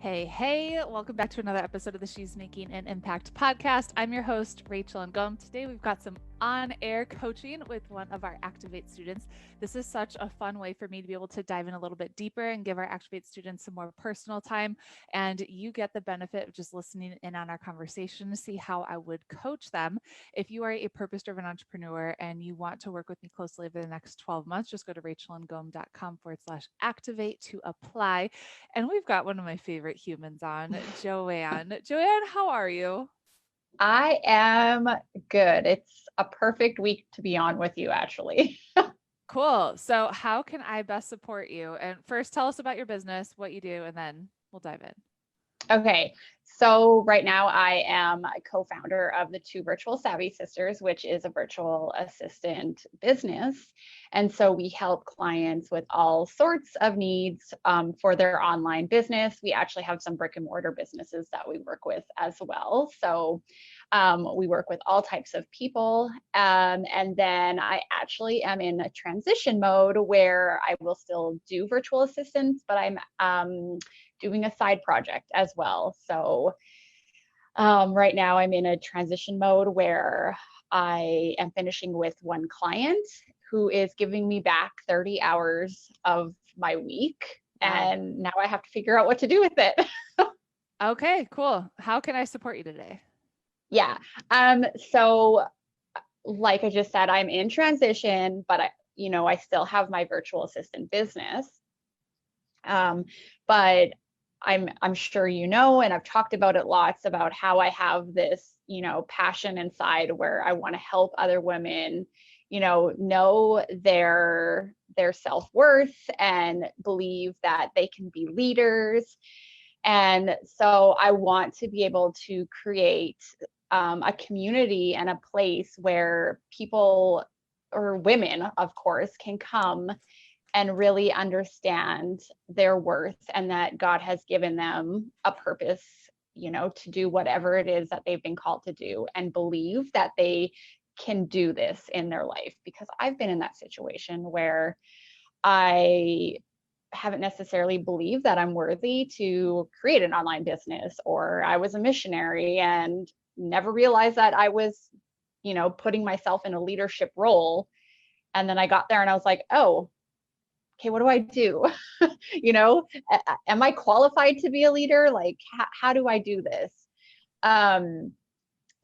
Hey, welcome back to another episode of the She's Making an Impact podcast. I'm your host, Rachel Ngom. Today we've got some on-air coaching with one of our Activate students. This is such a fun way for me to be able to dive in a little bit deeper and give our Activate students some more personal time. And you get the benefit of just listening in on our conversation to see how I would coach them. If you are a purpose-driven entrepreneur and you want to work with me closely over the next 12 months, just go to rachelandgom.com/activate to apply. And we've got one of my favorite humans on, Jo-Anne. Jo-Anne, how are you? I am good. It's a perfect week to be on with you, actually. Cool. So, how can I best support you? And first, tell us about your business, what you do, and then we'll dive in. Okay, so right now I am a co-founder of the Two Virtual Savvy Sisters, which is a virtual assistant business. And so we help clients with all sorts of needs for their online business. We actually have some brick and mortar businesses that we work with as well. So we work with all types of people. And then I actually am in a transition mode where I will still do virtual assistants, but I'm doing a side project as well. So right now I'm in a transition mode where I am finishing with one client who is giving me back 30 hours of my week. Wow. And now I have to figure out what to do with it. Okay, cool. How can I support you today? Yeah. So like I just said, I'm in transition, but I still have my virtual assistant business. But I'm sure and I've talked about it lots about how I have this, passion inside where I want to help other women, know their self-worth and believe that they can be leaders. And so I want to be able to create a community and a place where people or women, of course, can come and really understand their worth and that God has given them a purpose, to do whatever it is that they've been called to do and believe that they can do this in their life. Because I've been in that situation where I haven't necessarily believed that I'm worthy to create an online business, or I was a missionary and never realized that I was, putting myself in a leadership role. And then I got there and I was like, oh, okay, what do I do? Am I qualified to be a leader? Like, how do I do this? Um,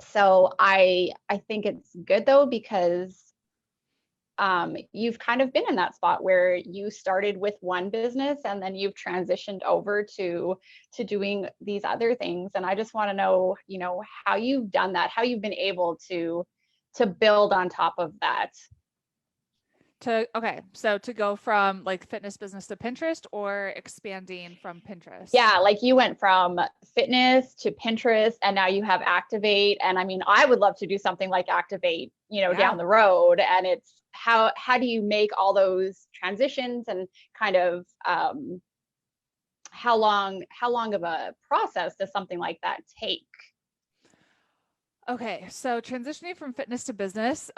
so I think it's good though, because you've kind of been in that spot where you started with one business and then you've transitioned over to doing these other things. And I just want to know, how you've done that, how you've been able to build on top of that. So to go from like fitness business to Pinterest or expanding from Pinterest? Yeah, like you went from fitness to Pinterest and now you have Activate. And I mean, I would love to do something like Activate, Yeah. down the road. And it's how do you make all those transitions and kind of how long of a process does something like that take? Okay, so transitioning from fitness to business,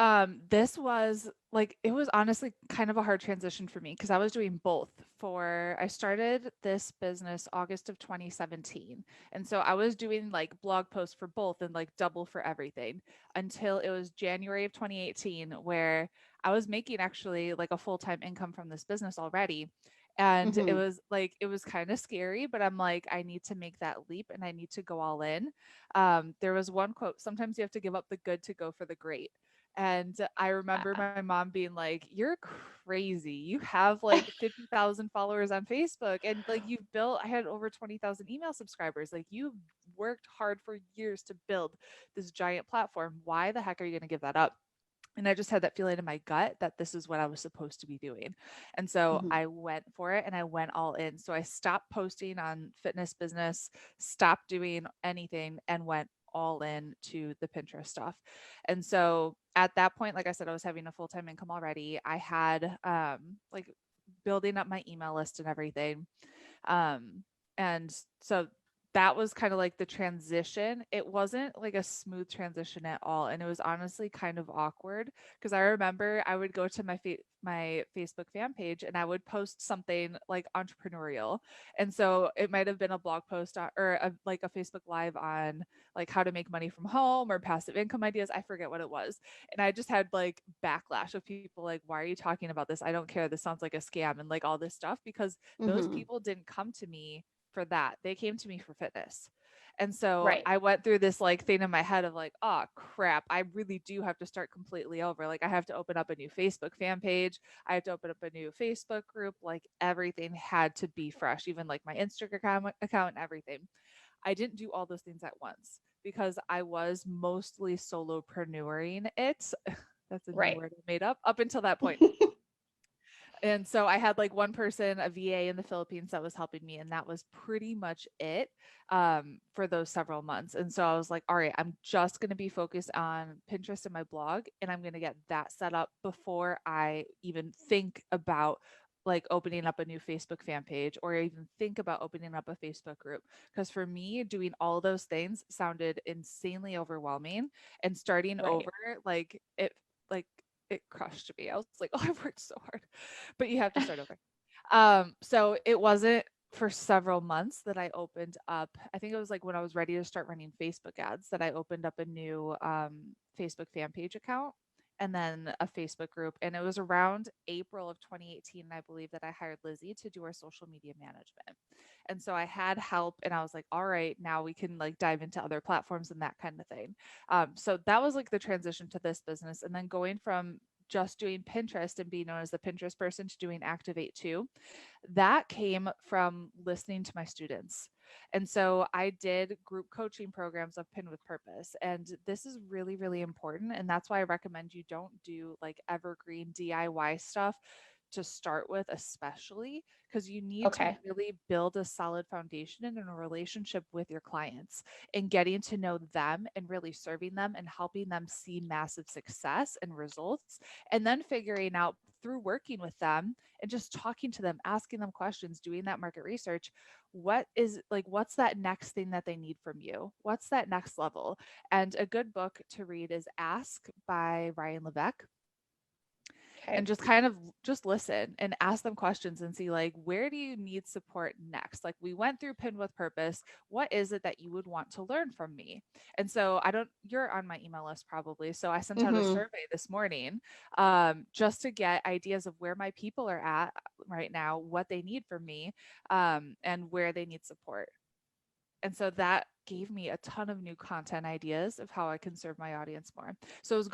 this was like it was honestly kind of a hard transition for me because I was doing both. I started this business August of 2017. And so I was doing like blog posts for both and like double for everything until it was January of 2018 where I was making actually like a full-time income from this business already. And Mm-hmm. it was kind of scary, but I'm like, I need to make that leap and I need to go all in. There was one quote, sometimes you have to give up the good to go for the great. And I remember Yeah. my mom being like, you're crazy. You have like 50,000 followers on Facebook and like I had over 20,000 email subscribers. Like you've worked hard for years to build this giant platform. Why the heck are you going to give that up? And I just had that feeling in my gut that this is what I was supposed to be doing. And so Mm-hmm. I went for it and I went all in. So I stopped posting on fitness business, stopped doing anything, and went all in to the Pinterest stuff. And so at that point, like I said, I was having a full time income already. I had like building up my email list and everything. Um, and so that was kind of like the transition. It wasn't like a smooth transition at all. And it was honestly kind of awkward because I remember I would go to my my Facebook fan page and I would post something like entrepreneurial. And so it might have been a blog post like a Facebook live on like how to make money from home or passive income ideas. I forget what it was. And I just had like backlash of people like, why are you talking about this? I don't care. This sounds like a scam and like all this stuff, because those Mm-hmm. people didn't come to me for that. They came to me for fitness. And so Right. I went through this like thing in my head of like, oh crap, I really do have to start completely over. Like I have to open up a new Facebook fan page. I have to open up a new Facebook group. Like everything had to be fresh, even like my Instagram account and everything. I didn't do all those things at once because I was mostly solopreneuring it. That's a new Right. word I made up until that point. And so I had like one person, a VA in the Philippines that was helping me, and that was pretty much it for those several months. And so I was like, all right, I'm just going to be focused on Pinterest and my blog, and I'm going to get that set up before I even think about like opening up a new Facebook fan page or even think about opening up a Facebook group. Because for me, doing all those things sounded insanely overwhelming, and starting Right. over, like it crushed me. I was like, oh, I've worked so hard, but you have to start over. So it wasn't for several months that I opened up. I think it was like when I was ready to start running Facebook ads that I opened up a new Facebook fan page account and then a Facebook group. And it was around April of 2018, I believe, that I hired Lizzie to do our social media management. And so I had help and I was like, all right, now we can like dive into other platforms and that kind of thing. So that was like the transition to this business. And then going from just doing Pinterest and being known as the Pinterest person to doing Activate 2, that came from listening to my students. And so I did group coaching programs of Pin with Purpose. And this is really, really important. And that's why I recommend you don't do like evergreen DIY stuff to start with, especially because you need to Okay. really build a solid foundation and a relationship with your clients and getting to know them and really serving them and helping them see massive success and results. And then figuring out through working with them and just talking to them, asking them questions, doing that market research, what's that next thing that they need from you? What's that next level? And a good book to read is Ask by Ryan Levesque, and Okay. just kind of just listen and ask them questions and see like, where do you need support next? Like we went through Pin with Purpose, what is it that you would want to learn from me? And so you're on my email list probably, so I sent out a Mm-hmm. survey this morning, just to get ideas of where my people are at right now, what they need from me, and where they need support. And so that gave me a ton of new content ideas of how I can serve my audience more. So I was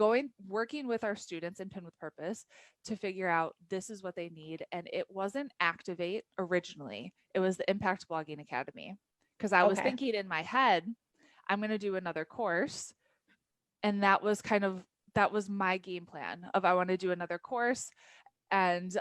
working with our students in Pin with Purpose to figure out this is what they need. And it wasn't Activate originally, it was the Impact Blogging Academy. Because I was Okay. thinking in my head, I'm going to do another course. And that was my game plan of I want to do another course and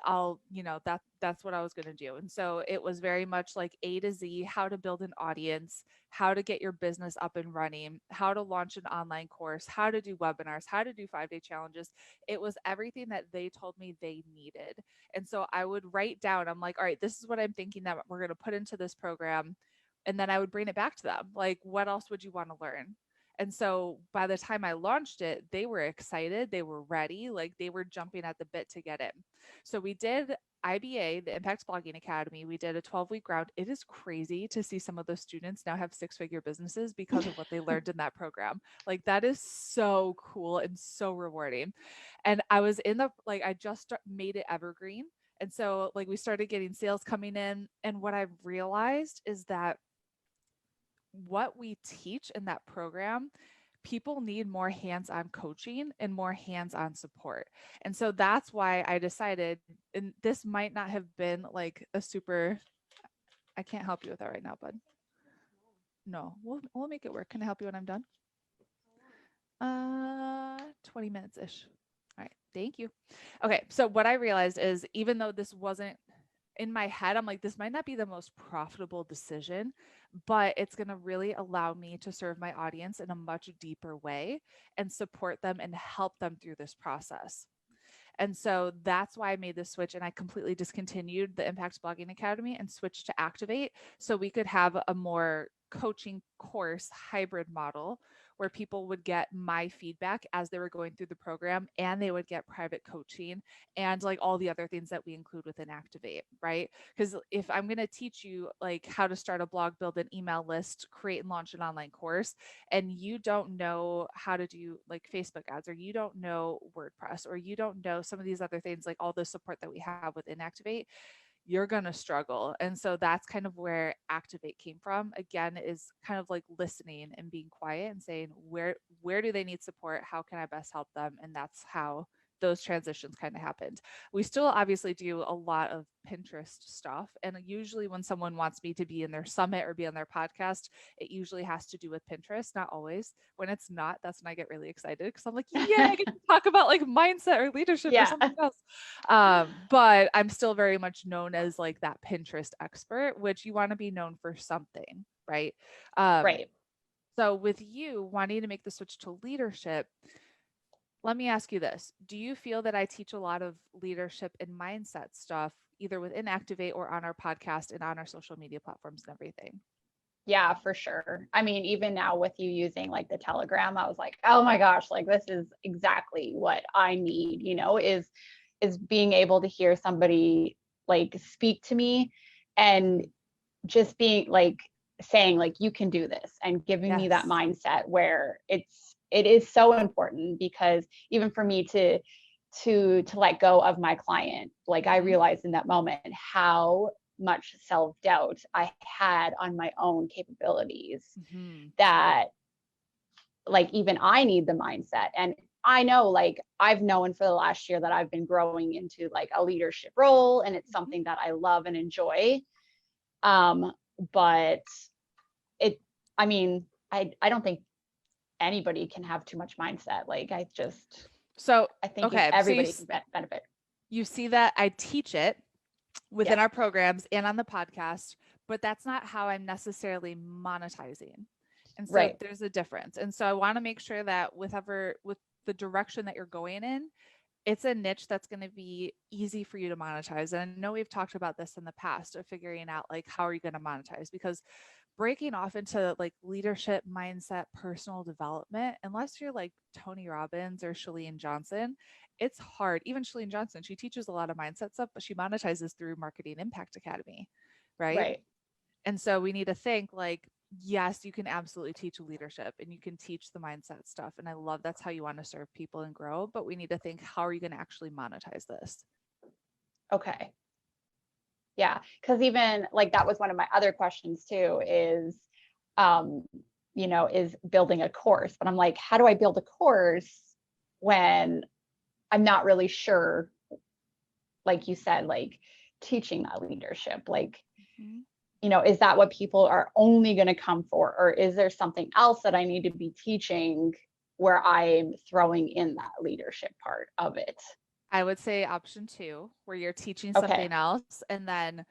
that's what I was going to do. And so it was very much like A to Z, how to build an audience, how to get your business up and running, how to launch an online course, how to do webinars, how to do 5-day challenges. It was everything that they told me they needed. And so I would write down, I'm like, all right, this is what I'm thinking that we're going to put into this program. And then I would bring it back to them. Like, what else would you want to learn? And so by the time I launched it, they were excited, they were ready, like they were jumping at the bit to get in. So we did IBA, the Impact Blogging Academy. We did a 12-week round. It is crazy to see some of those students now have 6-figure businesses because of what they learned in that program. Like that is so cool and so rewarding. And I was I just made it evergreen. And so like we started getting sales coming in. And what I've realized is that what we teach in that program, people need more hands-on coaching and more hands-on support. And so that's why I decided, and this might not have been like a super, I can't help you with that right now, bud. No, we'll make it work. Can I help you when I'm done? 20 minutes ish. All right, thank you. Okay, so what I realized is even though this wasn't in my head, I'm like, this might not be the most profitable decision, but it's going to really allow me to serve my audience in a much deeper way and support them and help them through this process. And so that's why I made this switch and I completely discontinued the Impact Blogging Academy and switched to Activate so we could have a more coaching course hybrid model where people would get my feedback as they were going through the program, and they would get private coaching and like all the other things that we include within Activate, right? Because if I'm going to teach you like how to start a blog, build an email list, create and launch an online course, and you don't know how to do like Facebook ads, or you don't know WordPress, or you don't know some of these other things, like all the support that we have within Activate, you're going to struggle. And so that's kind of where Activate came from. Again, is kind of like listening and being quiet and saying, where do they need support? How can I best help them? And that's how those transitions kind of happened. We still obviously do a lot of Pinterest stuff. And usually when someone wants me to be in their summit or be on their podcast, it usually has to do with Pinterest, not always. When it's not, that's when I get really excited, because I'm like, yeah, I get to talk about like mindset or leadership or something else. But I'm still very much known as like that Pinterest expert, which you want to be known for something, right? Right. So with you wanting to make the switch to leadership, let me ask you this. Do you feel that I teach a lot of leadership and mindset stuff, either within Activate or on our podcast and on our social media platforms and everything? Yeah, for sure. I mean, even now with you using like the Telegram, I was like, oh my gosh, like this is exactly what I need, is being able to hear somebody like speak to me and just being like saying like you can do this, and giving me that Yes. mindset where it is so important, because even for me to let go of my client, like I realized in that moment how much self-doubt I had on my own capabilities, that like even I need the mindset. And I know, like I've known for the last year that I've been growing into like a leadership role, and it's something that I love and enjoy. But I mean, I don't think anybody can have too much mindset. Like I think Okay, everybody can benefit. You see that I teach it within our programs and on the podcast, but that's not how I'm necessarily monetizing. And so there's a difference. And so I want to make sure that with the direction that you're going in, it's a niche that's going to be easy for you to monetize. And I know we've talked about this in the past of figuring out like, how are you going to monetize? Because breaking off into like leadership, mindset, personal development, unless you're like Tony Robbins or Chalene Johnson, it's hard. Even Chalene Johnson, she teaches a lot of mindset stuff, but she monetizes through Marketing Impact Academy, right? And so we need to think like, yes, you can absolutely teach leadership and you can teach the mindset stuff. And I love that's how you want to serve people and grow. But we need to think, how are you going to actually monetize this? Okay. Yeah. Because even like that was one of my other questions too, is, is building a course. But I'm like, how do I build a course when I'm not really sure, like you said, like teaching that leadership, like, is that what people are only going to come for? Or is there something else that I need to be teaching where I'm throwing in that leadership part of it? I would say option 2, where you're teaching something else. And then,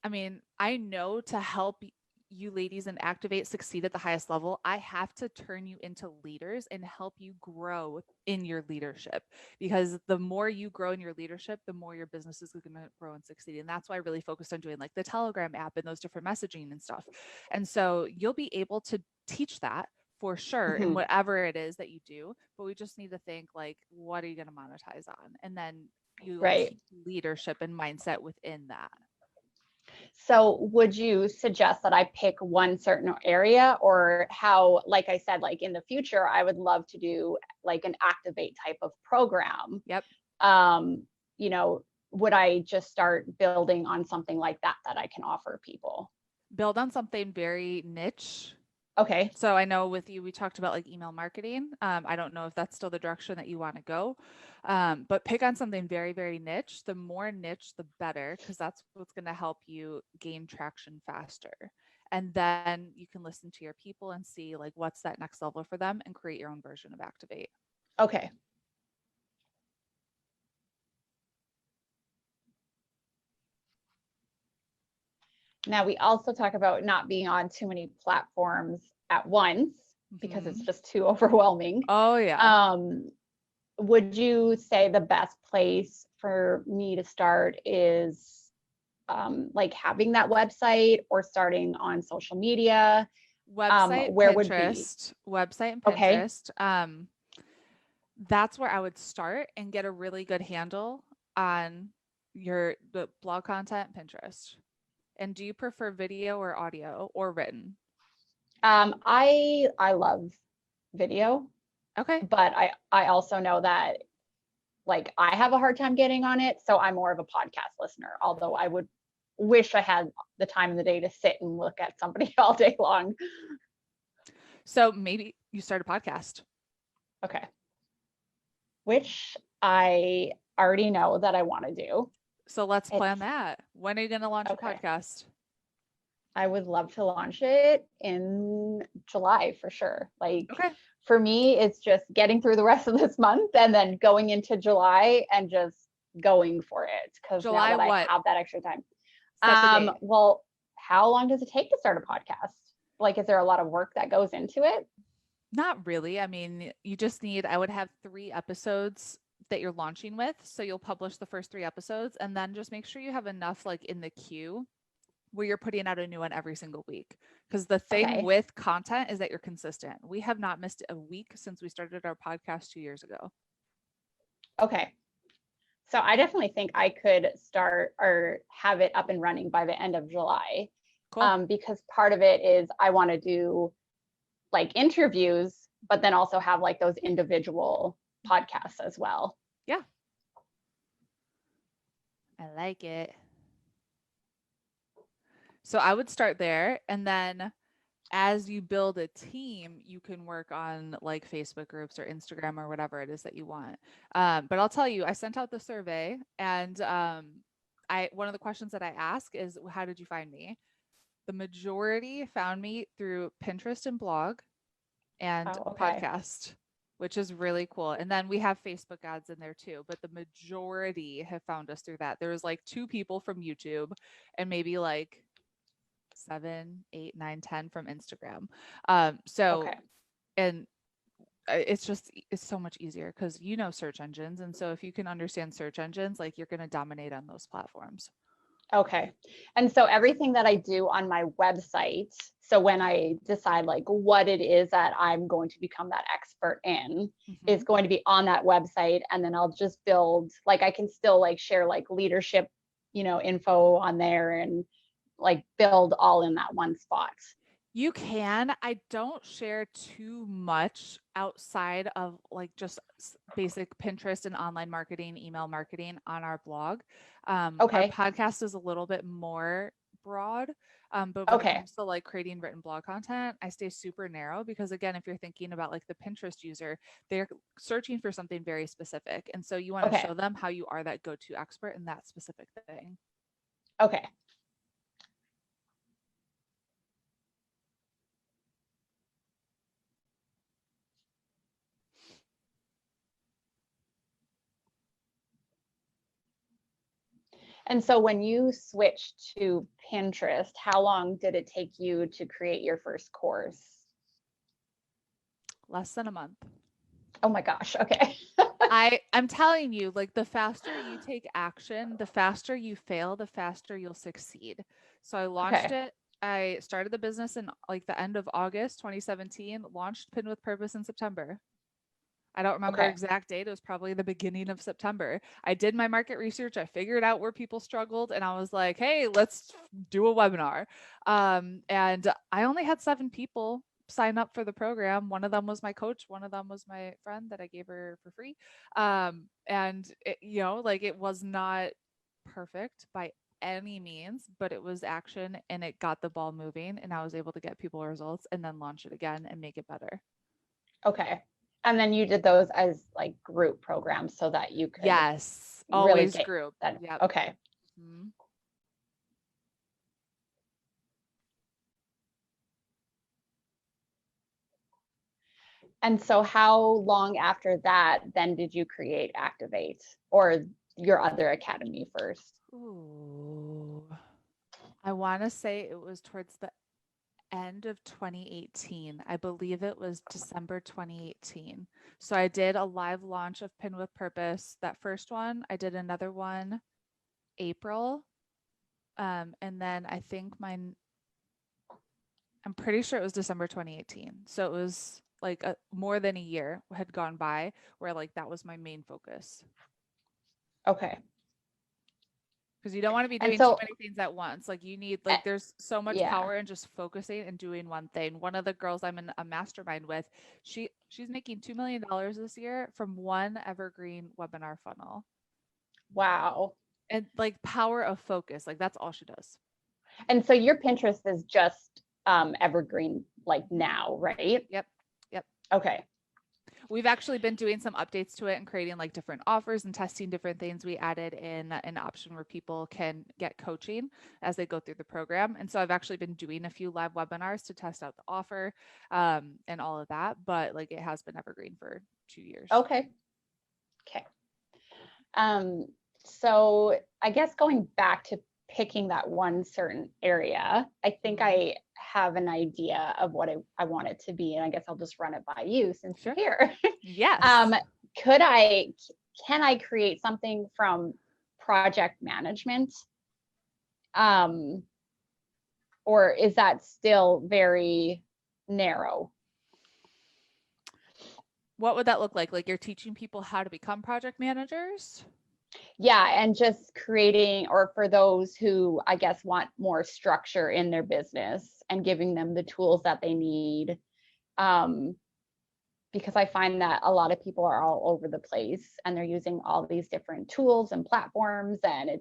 I mean, I know to help you ladies and Activate succeed at the highest level, I have to turn you into leaders and help you grow in your leadership, because the more you grow in your leadership, the more your business is going to grow and succeed. And that's why I really focused on doing like the Telegram app and those different messaging and stuff. And so you'll be able to teach that for sure in whatever it is that you do, but we just need to think like, what are you going to monetize on? And then you teach leadership and mindset within that. So would you suggest that I pick one certain area, or how, like I said, like in the future, I would love to do like an Activate type of program. Yep. Would I just start building on something like that I can offer people? Build on something very niche. Okay. So I know with you, we talked about like email marketing. I don't know if that's still the direction that you want to go, but pick on something very, very niche. The more niche, the better, because that's what's going to help you gain traction faster. And then you can listen to your people and see like what's that next level for them and create your own version of Activate. Okay. Now, we also talk about not being on too many platforms at once, because it's just too overwhelming. Oh, yeah. Would you say the best place for me to start is like having that website, or starting on social media? Website, where would be? website and Okay. Pinterest. That's where I would start and get a really good handle on the blog content, Pinterest. And do you prefer video or audio or written? I love video, Okay. but I also know that like I have a hard time getting on it, so I'm more of a podcast listener, although I would wish I had the time in the day to sit and look at somebody all day long. So maybe you start a podcast. Okay. Which I already know that I want to do. So let's It's plan that. When are you going to launch a okay. podcast? I would love to launch it in July for sure. Like Okay. for me, it's just getting through the rest of this month and then going into July and just going for it. Because now July that I what? have that extra time. Set the date. Well, how long does it take to start a podcast? Like, is there a lot of work that goes into it? Not really. I mean, I would have 3 episodes that you're launching with. So you'll publish the first 3 episodes and then just make sure you have enough like in the queue where you're putting out a new one every single week. Because the thing Okay. with content is that you're consistent. We have not missed a week since we started our podcast 2 years ago. Okay. So I definitely think I could start or have it up and running by the end of July. Cool. Because part of it is I want to do like interviews, but then also have like those individual podcasts as well. Yeah. I like it. So I would start there. And then as you build a team, you can work on like Facebook groups or Instagram or whatever it is that you want. But I'll tell you, I sent out the survey and one of the questions that I ask is, how did you find me? The majority found me through Pinterest and blog and Oh, okay. podcast, which is really cool. And then we have Facebook ads in there too, but the majority have found us through that. There was like 2 people from YouTube and maybe like 7, 8, 9, 10 from Instagram. So, Okay. and it's so much easier because search engines. And so if you can understand search engines, like you're going to dominate on those platforms. Okay. And so everything that I do on my website, so when I decide like what it is that I'm going to become that expert in, is going to be on that website. And then I'll just build, like I can still like share like leadership, info on there and like build all in that one spot. You can. I don't share too much outside of like just basic Pinterest and online marketing, email marketing on our blog. Our Okay. podcast is a little bit more broad. But when it comes to like creating written blog content, I stay super narrow because again, if you're thinking about like the Pinterest user, they're searching for something very specific. And so you want to show them how you are that go-to expert in that specific thing. Okay. And so when you switched to Pinterest, how long did it take you to create your first course? Less than a month. Oh my gosh. Okay. I'm telling you, like the faster you take action, the faster you fail, the faster you'll succeed. So I launched it. I started the business in like the end of August 2017, launched Pin with Purpose in September. I don't remember exact date. It was probably the beginning of September. I did my market research. I figured out where people struggled and I was like, hey, let's do a webinar. And I only had 7 people sign up for the program. One of them was my coach. One of them was my friend that I gave her for free. And it, like it was not perfect by any means, but it was action and it got the ball moving and I was able to get people results and then launch it again and make it better. Okay. And then you did those as like group programs so that you could always really group. That. Yep. Okay. Mm-hmm. And so how long after that then did you create Activate or your other academy first? Ooh. I want to say it was towards the end of 2018. I believe it was December 2018. So I did a live launch of Pin with Purpose. That first one, I did another one April. And then I think I'm pretty sure it was December 2018. So it was like more than a year had gone by where like that was my main focus. Okay. Because you don't want to be And doing too so, many things at once. Like you need, uh, like, there's so much yeah. power in just focusing and doing one thing. One of the girls I'm in a mastermind with, she's making $2 million this year from one evergreen webinar funnel. Wow. And like power of focus, like that's all she does. And so your Pinterest is just evergreen like now, right? Yep. Yep. Okay. We've actually been doing some updates to it and creating like different offers and testing different things. We added in an option where people can get coaching as they go through the program. And so I've actually been doing a few live webinars to test out the offer and all of that. But like it has been evergreen for 2 years. Okay. Okay. So I guess going back to picking that one certain area, I think I have an idea of what I want it to be. And I guess I'll just run it by you since Sure. you're here. Yes. Can I create something from project management? Or is that still very narrow? What would that look like? Like you're teaching people how to become project managers? Yeah, and just creating, or for those who I guess want more structure in their business and giving them the tools that they need. Because I find that a lot of people are all over the place and they're using all these different tools and platforms. And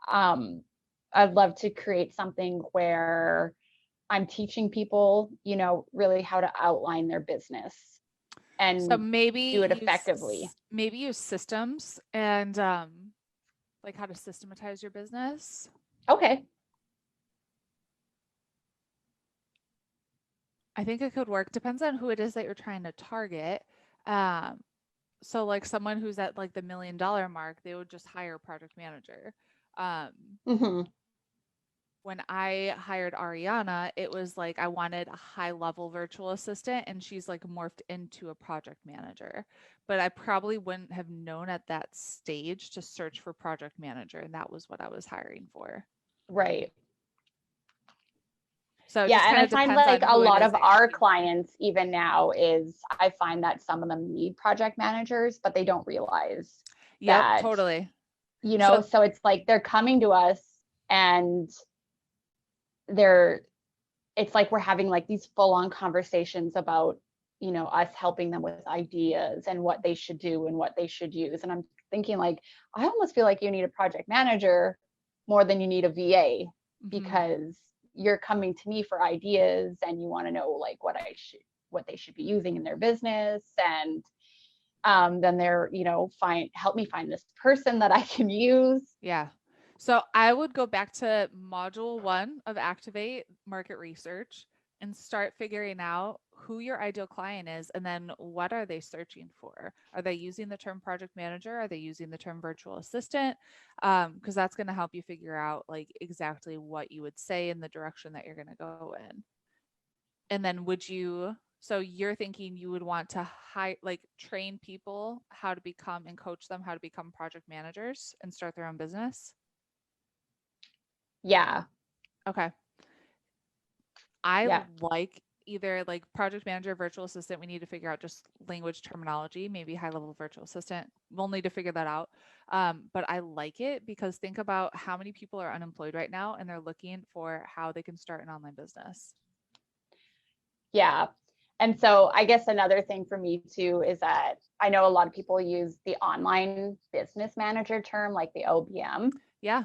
I'd love to create something where I'm teaching people, really how to outline their business and So maybe do it effectively. maybe use systems and like how to systematize your business. Okay. I think it could work. Depends on who it is that you're trying to target. So like someone who's at like the $1 million mark, they would just hire a project manager. Mm-hmm. When I hired Ariana, it was like I wanted a high level virtual assistant and she's like morphed into a project manager. But I probably wouldn't have known at that stage to search for project manager. And that was what I was hiring for. Right. So it Yeah, just and kind I of find depends on like a who it lot is of that you're our looking for. clients, even now, I find that some of them need project managers, but they don't realize Yep, that, totally. So so it's like they're coming to us and it's like we're having like these full-on conversations about, us helping them with ideas and what they should do and what they should use. And I'm thinking like, I almost feel like you need a project manager more than you need a VA because you're coming to me for ideas and you want to know like what they should be using in their business. And then they're, help me find this person that I can use. yeah. So I would go back to module 1 of Activate market research and start figuring out who your ideal client is and then what are they searching for? Are they using the term project manager? Are they using the term virtual assistant? Because that's going to help you figure out like exactly what you would say in the direction that you're going to go in. And then so you're thinking you would want to train people how to become and coach them how to become project managers and start their own business? Yeah. Okay. I Yeah. like either like project manager, virtual assistant. We need to figure out just language terminology, maybe high level virtual assistant. We'll need to figure that out. But I like it because think about how many people are unemployed right now and they're looking for how they can start an online business. Yeah. And so I guess another thing for me too is that I know a lot of people use the online business manager term, like the OBM. Yeah.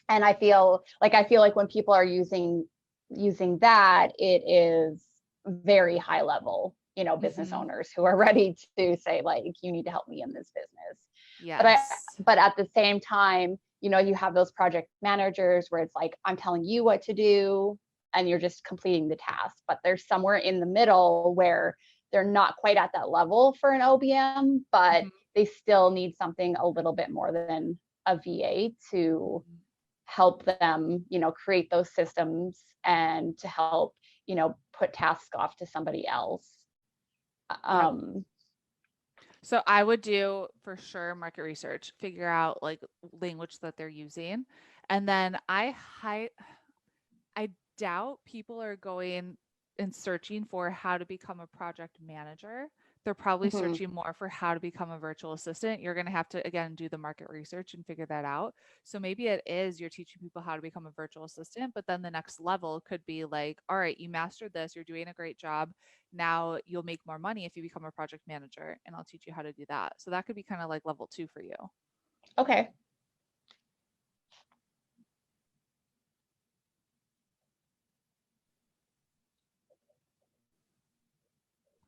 And I feel like when people are using that, it is very high level, business owners who are ready to say like, you need to help me in this business. Yes. But at the same time, you have those project managers where it's like, I'm telling you what to do and you're just completing the task. But there's somewhere in the middle where they're not quite at that level for an OBM, but they still need something a little bit more than a VA to help them, create those systems and to help, put tasks off to somebody else. So I would do for sure market research, figure out like language that they're using. And then I doubt people are going and searching for how to become a project manager. They're probably Mhm. searching more for how to become a virtual assistant. You're going to have to, again, do the market research and figure that out. So maybe it is you're teaching people how to become a virtual assistant, but then the next level could be like, all right, you mastered this, you're doing a great job. Now you'll make more money if you become a project manager, and I'll teach you how to do that. So that could be kind of like level 2 for you. Okay.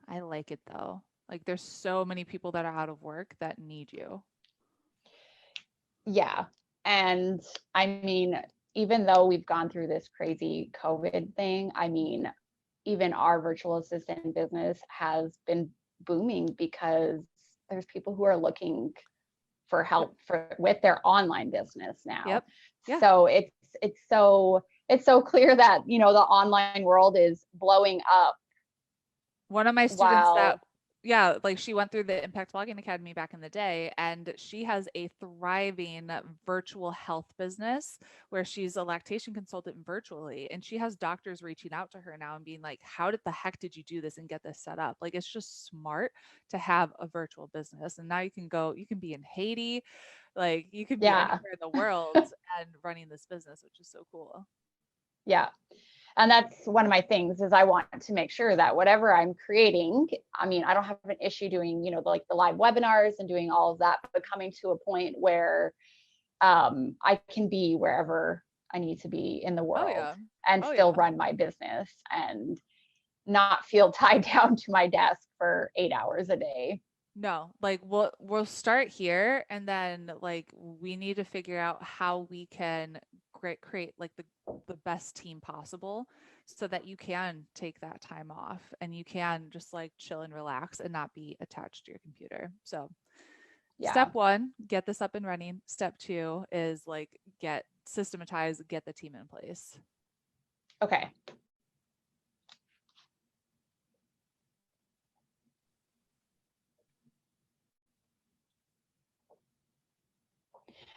I like it though. Like there's so many people that are out of work that need you. Yeah. And I mean, even though we've gone through this crazy COVID thing, I mean, even our virtual assistant business has been booming because there's people who are looking for help with their online business now. Yep. Yeah. So it's so clear that, the online world is blowing up. One of my students that, While yeah, like she went through the Impact Blogging Academy back in the day, and she has a thriving virtual health business where she's a lactation consultant virtually. And she has doctors reaching out to her now and being like, how did the heck did you do this and get this set up? Like, it's just smart to have a virtual business. And now you can be in Haiti, like you can be yeah, anywhere in the world and running this business, which is so cool. yeah. And that's one of my things is I want to make sure that whatever I'm creating, I mean, I don't have an issue doing, like the live webinars and doing all of that, but coming to a point where I can be wherever I need to be in the Oh, world yeah. and Oh, still yeah. run my business and not feel tied down to my desk for 8 hours a day. No, like we'll start here, and then like we need to figure out how we can create like the best team possible so that you can take that time off and you can just like chill and relax and not be attached to your computer. So Yeah. step 1, get this up and running. Step 2 is like systematize, get the team in place. Okay.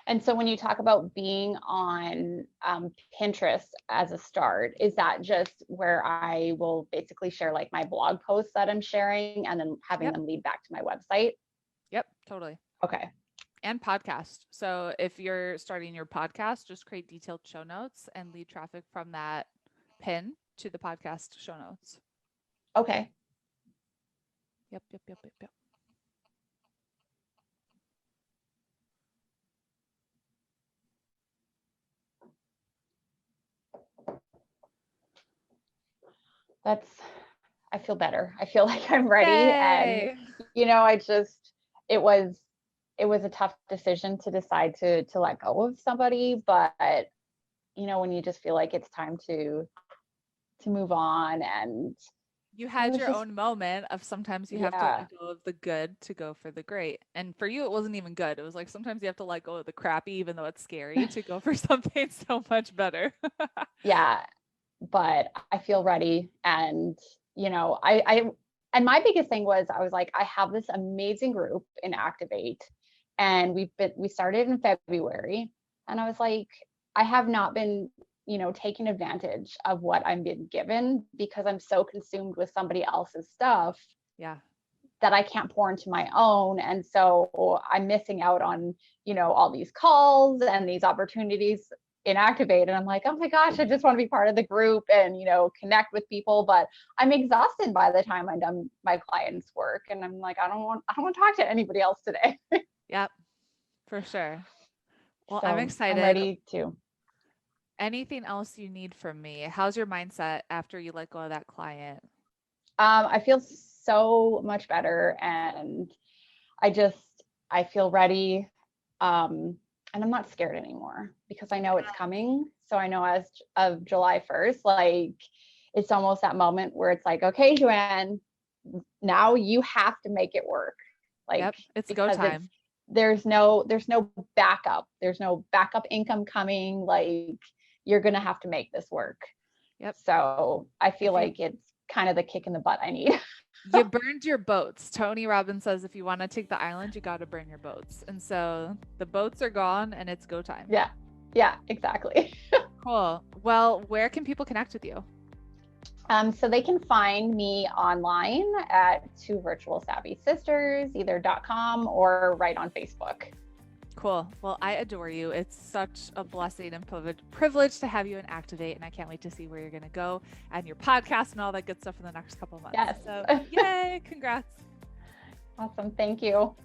And so when you talk about being on Pinterest as a start, is that just where I will basically share like my blog posts that I'm sharing and then having Yep. them lead back to my website? Yep, totally. Okay. And podcast. So if you're starting your podcast, just create detailed show notes and lead traffic from that pin to the podcast show notes. Okay. Yep, yep, yep, yep, yep. I feel better. I feel like I'm ready. And, Yay! I just, it was, it was a tough decision to decide to let go of somebody, but when you just feel like it's time to move on, and You it had was your just, own moment of sometimes you have to yeah, let go of the good to go for the great. And for you, it wasn't even good. It was like sometimes you have to let go of the crappy, even though it's scary, to go for something so much better. yeah, but I feel ready. And, and my biggest thing was I was like, I have this amazing group in Activate, and we started in February, and I was like, I have not been, taking advantage of what I'm being given because I'm so consumed with somebody else's stuff Yeah. that I can't pour into my own. And so I'm missing out on, all these calls and these opportunities in Activate. And I'm like, oh my gosh, I just want to be part of the group and, connect with people. But I'm exhausted by the time I'm done my clients' work. And I'm like, I don't want to talk to anybody else today. Yep, for sure. Well, I'm So I'm excited. ready to. Anything else you need from me? How's your mindset after you let go of that client? I feel so much better, and I just, I feel ready. And I'm not scared anymore because I know it's coming. So I know as of July 1st, like it's almost that moment where it's like, okay, Jo-Anne, now you have to make it work. Like, Yep, it's go because time. there's no backup. There's no backup income coming. Like, you're going to have to make this work. Yep. So I feel If you like it's kind of the kick in the butt I need. you burned your boats. Tony Robbins says if you want to take the island, you got to burn your boats. And so the boats are gone and it's go time. Yeah. Yeah, exactly. Cool. Well, where can people connect with you? So they can find me online at Two Virtual Savvy Sisters, either .com or right on Facebook. Cool. Well, I adore you. It's such a blessing and privilege to have you in Activate, and I can't wait to see where you're going to go and your podcast and all that good stuff in the next couple of months. Yes. So, yay, congrats. Awesome. Thank you.